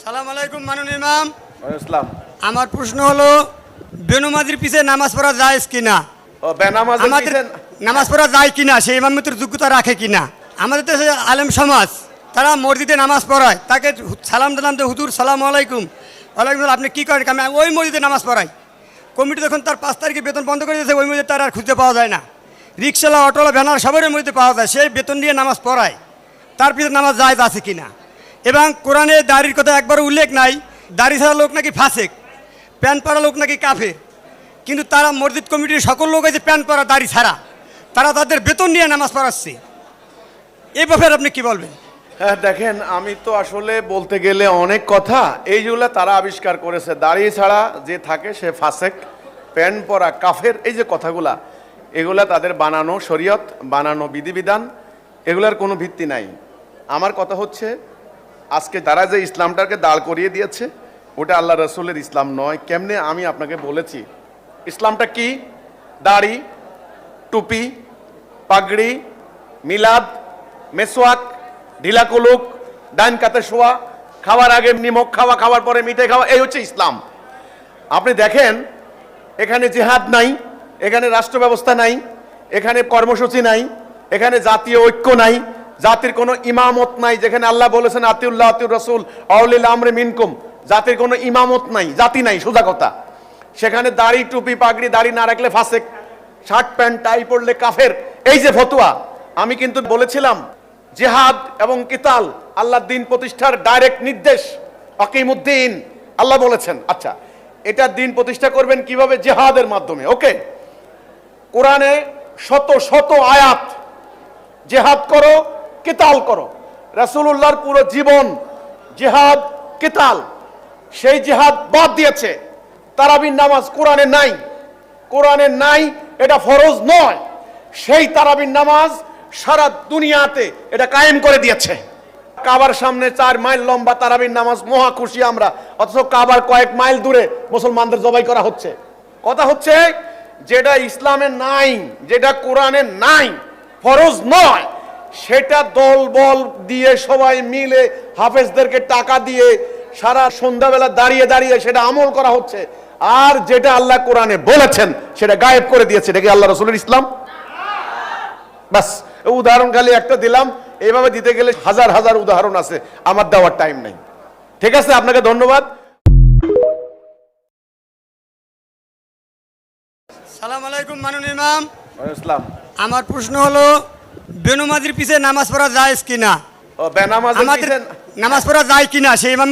সালাম আলাইকুম মাননীয় ইমাম। ইসলাম। আমার প্রশ্ন হলো বেনমাজির পিছে নামাজ পড়া জায়েজ কিনা? আমাদের নামাজ পড়া যায় কিনা, সেই ইমামতের যোগ্যতা রাখে কিনা? আমাদের দেশে আলেম সমাজ তারা মসজিদে নামাজ পড়ায়, তাকে সালাম দিলাম তো হুজুর সালাম আলাইকুম, ওয়ালাইকুম সালাম, আপনি কী করেন? আমি ওই মসজিদে নামাজ পড়াই। কমিটি যখন তার 5 তারিখে বেতন বন্ধ করে দিয়েছে, ওই মসজিদে তার আর খুঁজতে পাওয়া যায় না। রিক্সাওয়ালা, অটোওয়ালা, ভ্যানার সবার মসজিদে পাওয়া যায়, সেই বেতন দিয়ে নামাজ পড়ায়। তার পিছনে নামাজ জায়েজ আছে কিনা? এবং কোরআনে দাড়ির কথা একবারও উল্লেখ নাই। দাড়ি ছাড়া লোক নাকি ফাসেক, প্যান্ট পরা লোক নাকি কাফের। কিন্তু তারা মসজিদ কমিটির সকল লোক আছে প্যান্ট পরা দাড়ি ছাড়া, তারা তাদের বেতন নিয়ে নামাজ পড়াচ্ছে। এই ব্যাপারে আপনি কি বলবেন? হ্যাঁ দেখেন, আমি তো আসলে বলতে গেলে অনেক কথা এইগুলা তারা আবিষ্কার করেছে। দাড়ি ছাড়া যে থাকে সে ফাসেক, প্যান্ট পরা কাফের, এই যে কথাগুলা, এগুলা তাদের বানানো শরীয়ত, বানানো বিধিবিধান, এগুলার কোনো ভিত্তি নাই। আমার কথা হচ্ছে আজকে তারা যে ইসলামটাকে দাঁড় করিয়ে দিয়েছে ওটা আল্লাহ রসুলের ইসলাম নয়। কেমনে আমি আপনাকে বলেছি ইসলামটা কি? দাড়ি, টুপি, পাগড়ি, মিলাদ, মেসওয়াক, ঢিলা কুলুক, ডাইন কাতে শোয়া, খাওয়ার আগে নিমক খাওয়া, খাওয়ার পরে মিঠে খাওয়া, এই হচ্ছে ইসলাম। আপনি দেখেন এখানে জিহাদ নাই, এখানে রাষ্ট্র ব্যবস্থা নাই, এখানে কর্মসূচি নাই, এখানে জাতীয় ঐক্য নাই, জাতির কোনো ইমামত নাই। যেখানে আল্লাহ বলেছেন আতিউল্লাহ আতিউর রাসূল আউলিল আমরি মিনকুম, জাতির কোনো ইমামত নাই, জাতি নাই, সোজা কথা। সেখানে দাড়ি, টুপি, পাগড়ি, দাড়ি না রাখলে ফাসেক, শার্ট প্যান্ট টাই পরলে কাফের, এই যে ফতোয়া। আমি কিন্তু বলেছিলাম জিহাদ এবং কিতাল আল্লাহর দিন প্রতিষ্ঠার ডাইরেক্ট নির্দেশ, আকিমুদ্দিন আল্লাহ বলেছেন। আচ্ছা, এটা দিন প্রতিষ্ঠা করবেন কিভাবে? জিহাদের মাধ্যমে। ওকে, কোরআনে শত শত আয়াত জিহাদ করো, কিতাল করো। রাসূলুল্লাহর পুরো জীবন জিহাদ, কিতাল। সেই জিহাদ বাদ দিয়েছে। তারাবির নামাজ কোরআনে নাই, কোরআনে নাই, এটা ফরজ নয়। সেই তারাবির নামাজ সারা দুনিয়াতে এটা কায়েম করে দিয়েছে। কাবার সামনে 4 মাইল লম্বা তারাবির নামাজ, মহা খুশি আমরা, অথচ কাবার কয়েক মাইল দূরে মুসলমানদের জবাই করা হচ্ছে। কথা হচ্ছে যেটা ইসলামে নাই, যেটা কোরআনে নাই, ফরজ নয়, সেটা দল বল দিয়ে সবাই মিলে হাফেজদেরকে টাকা দিয়ে সারা সন্ধ্যাবেলা দাঁড়িয়ে দাঁড়িয়ে সেটা আমল করা হচ্ছে। আর যেটা আল্লাহ কোরআনে বলেছেন সেটা গায়েব করে দিয়েছে। এটা কি আল্লাহ রাসূলের ইসলাম? বাস, উদাহরণ খালি একটা দিলাম। এইভাবে দিতে গেলে হাজার হাজার উদাহরণ আছে, আমার দেওয়ার টাইম নেই। ঠিক আছে, আপনাকে ধন্যবাদ। সালাম আলাইকুম মাননীয় ইমাম। ইসলাম। আমার প্রশ্ন হলো বেনমাজির পিছে নামাজ পড়া জায়েজ কিনা? বেনামাজের আমাদের পিছে নামাজ পড়া যায় কিনা, সেই ইমাম